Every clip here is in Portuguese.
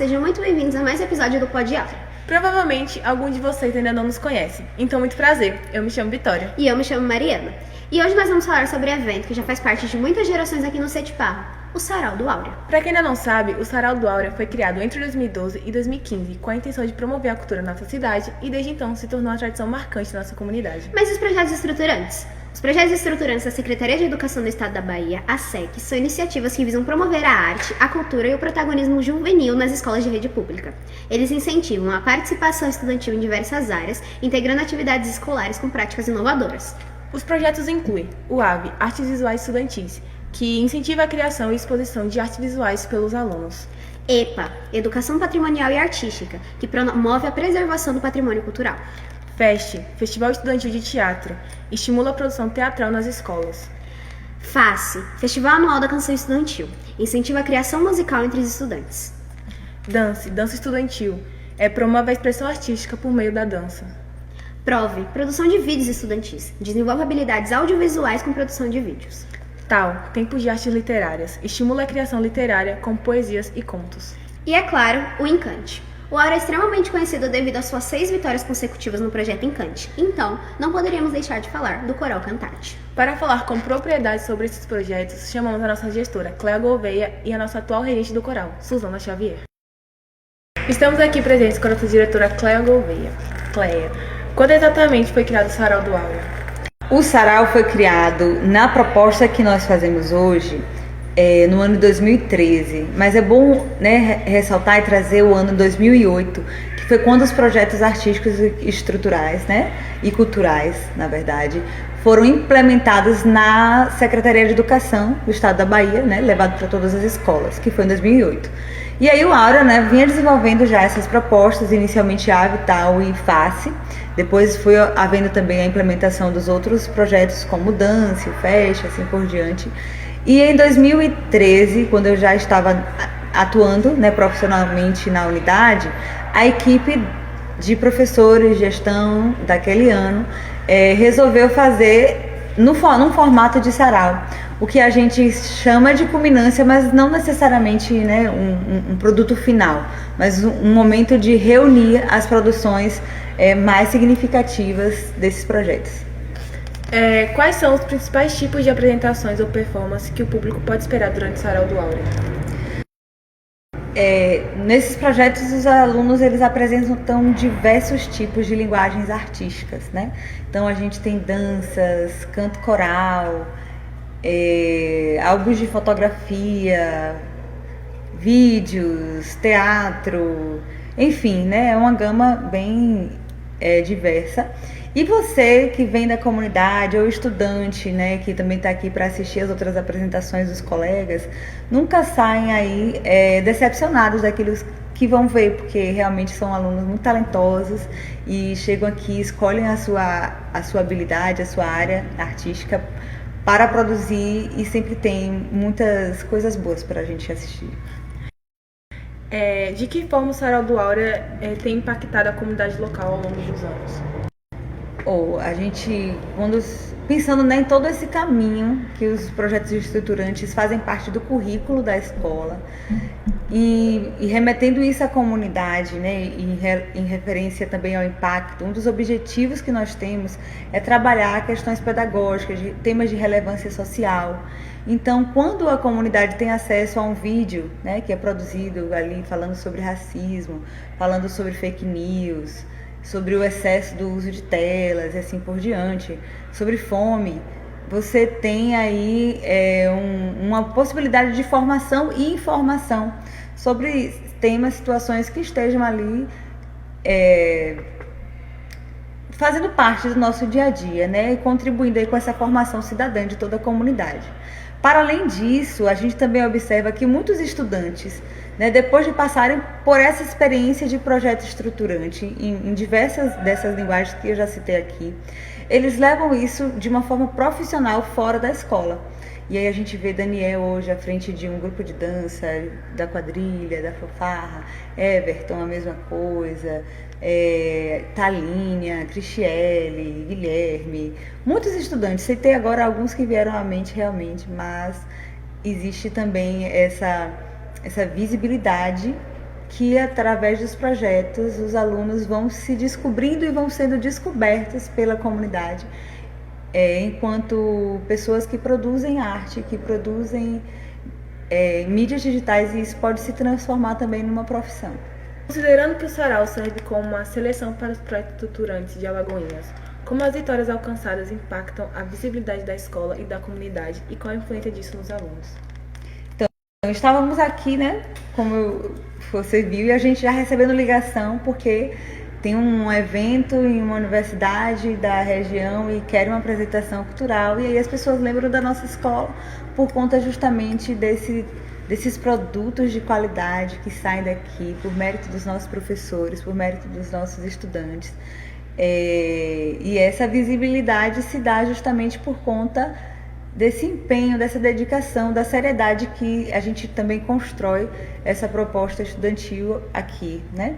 sejam muito bem-vindos a mais um episódio do Pod Aula. Provavelmente algum de vocês ainda não nos conhece, então muito prazer, eu me chamo Vitória. E eu me chamo Mariana. E hoje nós vamos falar sobre um evento que já faz parte de muitas gerações aqui no Sete Parra, o Sarau do Áurea. Para quem ainda não sabe, o Sarau do Áurea foi criado entre 2012 e 2015 com a intenção de promover a cultura na nossa cidade e desde então se tornou uma tradição marcante da nossa comunidade. Mas os projetos estruturantes? Os projetos estruturantes da Secretaria de Educação do Estado da Bahia, a SEC, são iniciativas que visam promover a arte, a cultura e o protagonismo juvenil nas escolas de rede pública. Eles incentivam a participação estudantil em diversas áreas, integrando atividades escolares com práticas inovadoras. Os projetos incluem o AVE, Artes Visuais Estudantis, que incentiva a criação e exposição de artes visuais pelos alunos. EPA, Educação Patrimonial e Artística, que promove a preservação do patrimônio cultural. FEST, Festival Estudantil de Teatro, estimula a produção teatral nas escolas. FACE, Festival Anual da Canção Estudantil, incentiva a criação musical entre os estudantes. DANCE, Dança Estudantil, promove a expressão artística por meio da dança. PROVE, Produção de Vídeos Estudantis, desenvolve habilidades audiovisuais com produção de vídeos. TAL, Tempos de Artes Literárias, estimula a criação literária com poesias e contos. E é claro, o Encante. O Áurea é extremamente conhecido devido às suas 6 vitórias consecutivas no projeto Encante, então não poderíamos deixar de falar do Coral Cantarte. Para falar com propriedade sobre esses projetos, chamamos a nossa gestora, Cléa Gouveia, e a nossa atual regente do coral, Suzana Xavier. Estamos aqui presentes com a nossa diretora Cléa Gouveia. Cléa, quando exatamente foi criado o Sarau do Áurea? O Sarau foi criado na proposta que nós fazemos hoje, no ano de 2013, mas é bom, né, ressaltar e trazer o ano 2008, que foi quando os projetos artísticos e estruturais, né, e culturais, na verdade, foram implementados na Secretaria de Educação do Estado da Bahia, né, levado para todas as escolas, que foi em 2008. E aí o Áurea, né, vinha desenvolvendo já essas propostas, inicialmente AVE, TAL e FACE, depois foi havendo também a implementação dos outros projetos como o DANCE, o FEST, assim por diante. E em 2013, quando eu já estava atuando, né, profissionalmente na unidade, a equipe de professores, gestão daquele ano, resolveu fazer num formato de sarau, o que a gente chama de culminância, mas não necessariamente, né, um produto final, mas um momento de reunir as produções mais significativas desses projetos. Quais são os principais tipos de apresentações ou performance que o público pode esperar durante o Sarau do Áurea? Nesses projetos, os alunos eles apresentam diversos tipos de linguagens artísticas, né? Então, a gente tem danças, canto coral, álbuns de fotografia, vídeos, teatro, enfim, né? É uma gama bem diversa. E você que vem da comunidade ou estudante, né, que também está aqui para assistir as outras apresentações dos colegas, nunca saem aí decepcionados daquilo que vão ver, porque realmente são alunos muito talentosos e chegam aqui, escolhem a sua habilidade, a sua área artística para produzir e sempre tem muitas coisas boas para a gente assistir. De que forma o Sarau do Áurea tem impactado a comunidade local ao longo dos anos? A gente, pensando, né, em todo esse caminho que os projetos estruturantes fazem parte do currículo da escola e remetendo isso à comunidade, né, em referência também ao impacto, um dos objetivos que nós temos é trabalhar questões pedagógicas, temas de relevância social. Então, quando a comunidade tem acesso a um vídeo, né, que é produzido ali falando sobre racismo, falando sobre fake news, sobre o excesso do uso de telas e assim por diante, sobre fome, você tem aí uma possibilidade de formação e informação sobre temas, situações que estejam ali fazendo parte do nosso dia a dia, né, e contribuindo aí com essa formação cidadã de toda a comunidade. Para além disso, a gente também observa que muitos estudantes, né, depois de passarem por essa experiência de projeto estruturante em diversas dessas linguagens que eu já citei aqui, eles levam isso de uma forma profissional fora da escola. E aí a gente vê Daniel hoje à frente de um grupo de dança, da quadrilha, da fanfarra, Everton a mesma coisa, Thalinha, Cristiele, Guilherme, muitos estudantes. Citei agora alguns que vieram à mente realmente, mas existe também essa visibilidade que através dos projetos os alunos vão se descobrindo e vão sendo descobertos pela comunidade, enquanto pessoas que produzem arte, que produzem mídias digitais, e isso pode se transformar também numa profissão. Considerando que o Sarau serve como uma seleção para os projetos estruturantes de Alagoinhas, como as vitórias alcançadas impactam a visibilidade da escola e da comunidade e qual a influência disso nos alunos? Então, estávamos aqui, né, como você viu, e a gente já recebendo ligação porque tem um evento em uma universidade da região e quer uma apresentação cultural, e aí as pessoas lembram da nossa escola por conta justamente desses produtos de qualidade que saem daqui por mérito dos nossos professores, por mérito dos nossos estudantes. E essa visibilidade se dá justamente por conta desse empenho, dessa dedicação, da seriedade que a gente também constrói essa proposta estudantil aqui, né?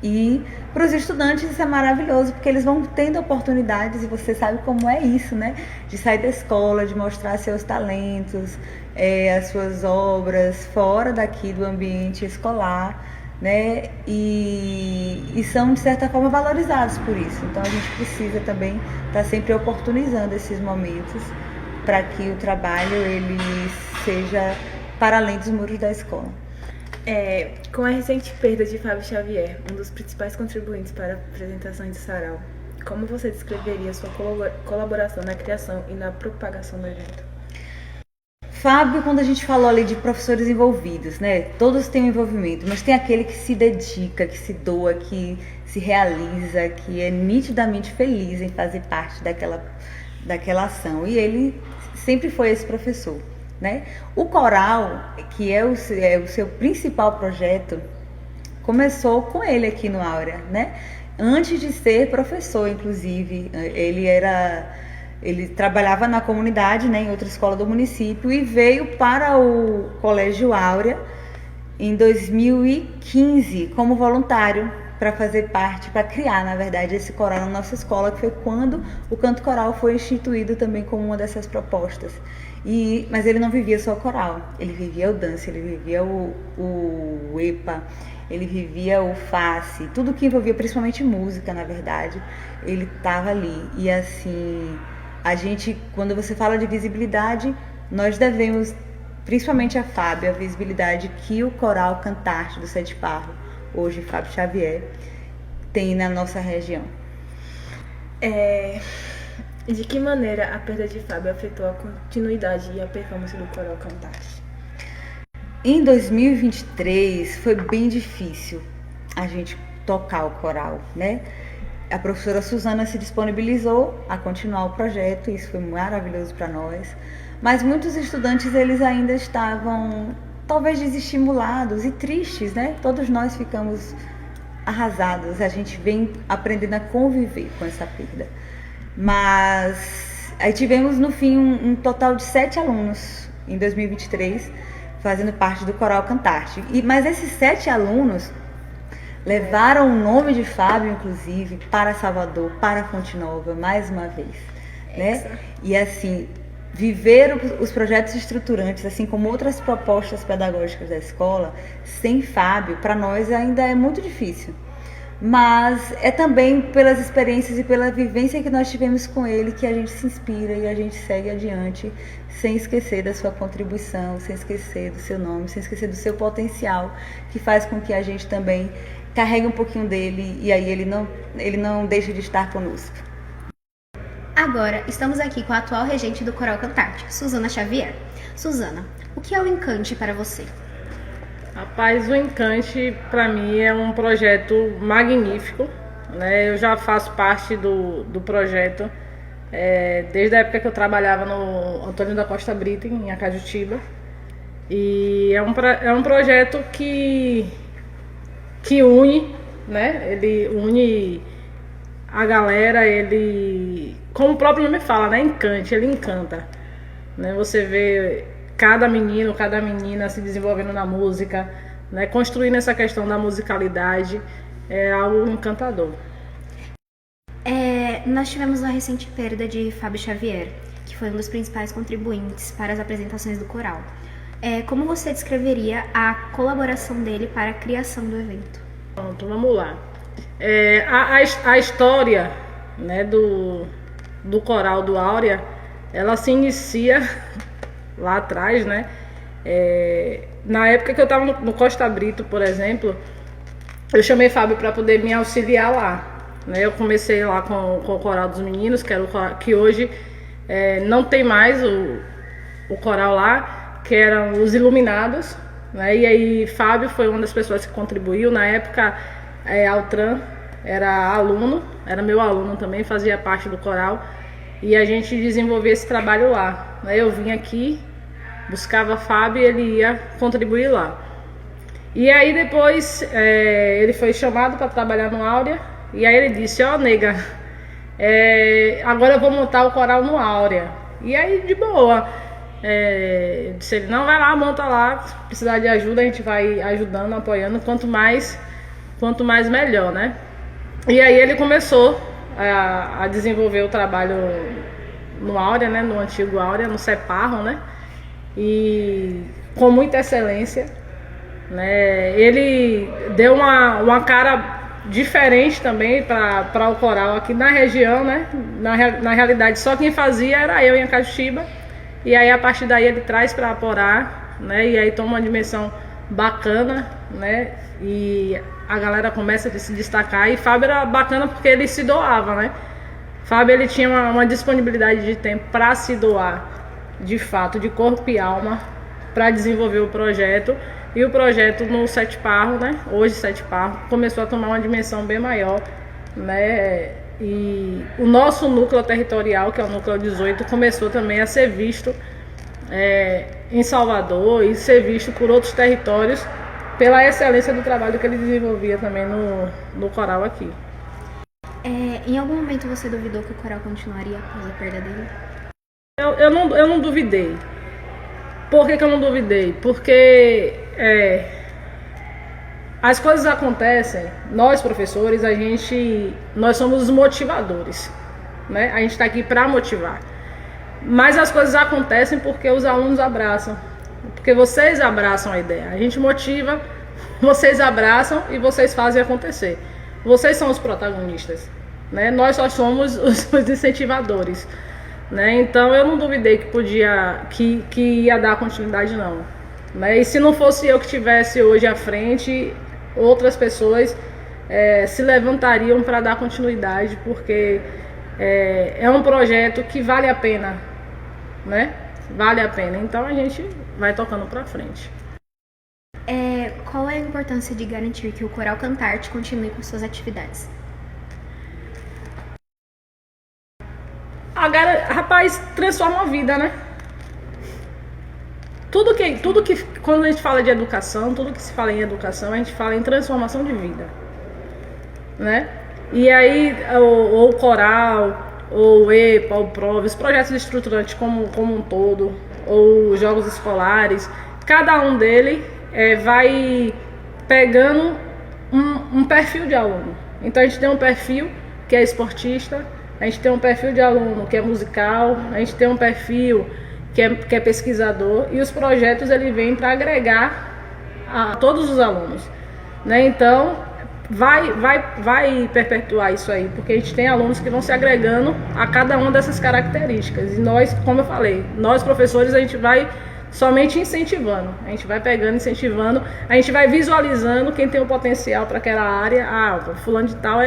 E para os estudantes isso é maravilhoso, porque eles vão tendo oportunidades, e você sabe como é isso, né? De sair da escola, de mostrar seus talentos, as suas obras fora daqui do ambiente escolar, né? E são, de certa forma, valorizados por isso. Então a gente precisa também estar sempre oportunizando esses momentos para que o trabalho ele seja para além dos muros da escola. Com a recente perda de Fábio Xavier, um dos principais contribuintes para apresentações de Sarau, como você descreveria sua colaboração na criação e na propagação do evento? Fábio, quando a gente falou ali de professores envolvidos, né? Todos têm um envolvimento, mas tem aquele que se dedica, que se doa, que se realiza, que é nitidamente feliz em fazer parte daquela ação. E ele sempre foi esse professor, né? O coral, que é o seu principal projeto, começou com ele aqui no Áurea, né? Antes de ser professor, inclusive, ele trabalhava na comunidade, né, em outra escola do município, e veio para o Colégio Áurea em 2015 como voluntário para fazer parte, para criar, na verdade, esse coral na nossa escola, que foi quando o canto coral foi instituído também como uma dessas propostas. Mas ele não vivia só o coral, ele vivia o dance, ele vivia o EPA, ele vivia o face, tudo que envolvia principalmente música, na verdade, ele estava ali. E assim, a gente, quando você fala de visibilidade, nós devemos, principalmente a Fábio, a visibilidade que o coral Cantarte do Sete Parro, hoje Fábio Xavier, tem na nossa região. De que maneira a perda de Fábio afetou a continuidade e a performance do coral Cantarte? Em 2023 foi bem difícil a gente tocar o coral, né? A professora Suzana se disponibilizou a continuar o projeto, isso foi maravilhoso para nós, mas muitos estudantes eles ainda estavam talvez desestimulados e tristes, né? Todos nós ficamos arrasados, a gente vem aprendendo a conviver com essa perda. Mas aí tivemos no fim um total de 7 alunos em 2023 fazendo parte do coral Cantarte. Mas esses 7 alunos levaram o nome de Fábio, inclusive, para Salvador, para Fonte Nova, mais uma vez, né? E assim, viver os projetos estruturantes, assim como outras propostas pedagógicas da escola, sem Fábio, para nós ainda é muito difícil. Mas é também pelas experiências e pela vivência que nós tivemos com ele que a gente se inspira e a gente segue adiante, sem esquecer da sua contribuição, sem esquecer do seu nome, sem esquecer do seu potencial, que faz com que a gente também carregue um pouquinho dele, e aí ele não deixa de estar conosco. Agora, estamos aqui com a atual regente do Coral Cantarte, Suzana Xavier. Suzana, o que é o Encante para você? Rapaz, o Encante para mim é um projeto magnífico, né? Eu já faço parte do projeto desde a época que eu trabalhava no Antônio da Costa Brito, em Acajutiba. E é um projeto que une, né? Ele une a galera, ele, como o próprio nome fala, né? Encante, ele encanta, né? Você vê cada menino, cada menina se desenvolvendo na música, né? Construindo essa questão da musicalidade, é algo encantador. Nós tivemos uma recente perda de Fábio Xavier, que foi um dos principais contribuintes para as apresentações do coral. Como você descreveria a colaboração dele para a criação do evento? Pronto, vamos lá. A história, né, do coral do Áurea, ela se inicia lá atrás, né? Na época que eu estava no Costa Brito, por exemplo, eu chamei Fábio para poder me auxiliar lá, né? Eu comecei lá com o coral dos meninos, que era o coral, que hoje não tem mais o coral lá, que eram os Iluminados, né? E aí Fábio foi uma das pessoas que contribuiu. Na época, Altran era meu aluno também, fazia parte do coral, e a gente desenvolvia esse trabalho lá, né? Eu vinha aqui, buscava Fábio e ele ia contribuir lá. E aí depois ele foi chamado para trabalhar no Áurea, e aí ele disse: ó, nega, agora eu vou montar o coral no Áurea. E aí, de boa, disse ele: não, vai lá, monta lá, se precisar de ajuda a gente vai ajudando, apoiando, quanto mais melhor, né? E aí ele começou a desenvolver o trabalho no Áurea, né, no antigo Áurea, no Separro, né? E com muita excelência, né? Ele deu uma cara diferente também para o coral aqui na região, né? Na realidade, só quem fazia era eu em Cajuíba, e aí a partir daí ele traz para Aporá, né? E aí toma uma dimensão bacana, né? E a galera começa a se destacar. E Fábio era bacana porque ele se doava, né? Fábio, ele tinha uma disponibilidade de tempo para se doar, de fato, de corpo e alma, para desenvolver o projeto. E o projeto no Sete Parro, né? Hoje Sete Parro, começou a tomar uma dimensão bem maior, né? E o nosso núcleo territorial, que é o núcleo 18, começou também a ser visto em Salvador e ser visto por outros territórios pela excelência do trabalho que ele desenvolvia também no coral aqui. Em algum momento você duvidou que o coral continuaria após a perda dele? Eu não duvidei. Por que eu não duvidei? Porque as coisas acontecem, nós professores, nós somos os motivadores, né? A gente está aqui para motivar. Mas as coisas acontecem porque os alunos abraçam, porque vocês abraçam a ideia. A gente motiva, vocês abraçam e vocês fazem acontecer. Vocês são os protagonistas, né? Nós só somos os incentivadores, né? Então eu não duvidei que ia dar continuidade, não, né? E se não fosse eu que estivesse hoje à frente, outras pessoas se levantariam para dar continuidade, porque é um projeto que vale a pena, né? Vale a pena. Então a gente vai tocando para frente. Qual é a importância de garantir que o Coral Cantarte continue com suas atividades? Rapaz, transforma a vida, né? Tudo que quando a gente fala de educação, tudo que se fala em educação, a gente fala em transformação de vida, né? E aí o coral, ou o EPA, o PROV, os projetos estruturantes como um todo, ou os jogos escolares, cada um deles vai pegando um perfil de aluno. Então a gente tem um perfil que é esportista, a gente tem um perfil de aluno que é musical, a gente tem um perfil que é pesquisador, e os projetos eles vêm para agregar a todos os alunos, né? Então vai perpetuar isso aí, porque a gente tem alunos que vão se agregando a cada uma dessas características. E nós, como eu falei, nós professores, a gente vai somente incentivando, a gente vai pegando, incentivando, a gente vai visualizando quem tem o potencial para aquela área. Fulano de tal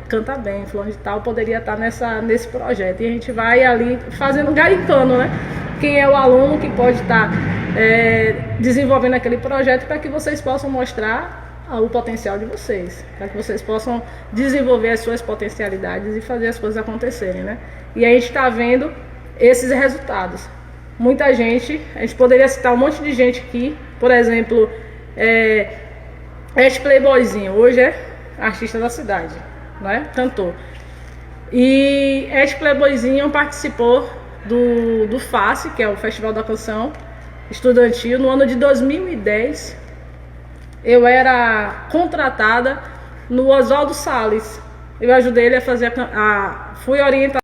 canta bem, fulano de tal poderia estar nesse projeto, e a gente vai ali fazendo, garimpando, né? Quem é o aluno que pode estar desenvolvendo aquele projeto, para que vocês possam mostrar o potencial de vocês, para que vocês possam desenvolver as suas potencialidades e fazer as coisas acontecerem, né? E a gente está vendo esses resultados. Muita gente, a gente poderia citar um monte de gente aqui, por exemplo, este Playboyzinho, hoje é artista da cidade, né? Cantor. E este Playboyzinho participou do FACE, que é o Festival da Canção Estudantil, no ano de 2010. Eu era contratada no Oswaldo Salles. Eu ajudei ele a fazer fui orientada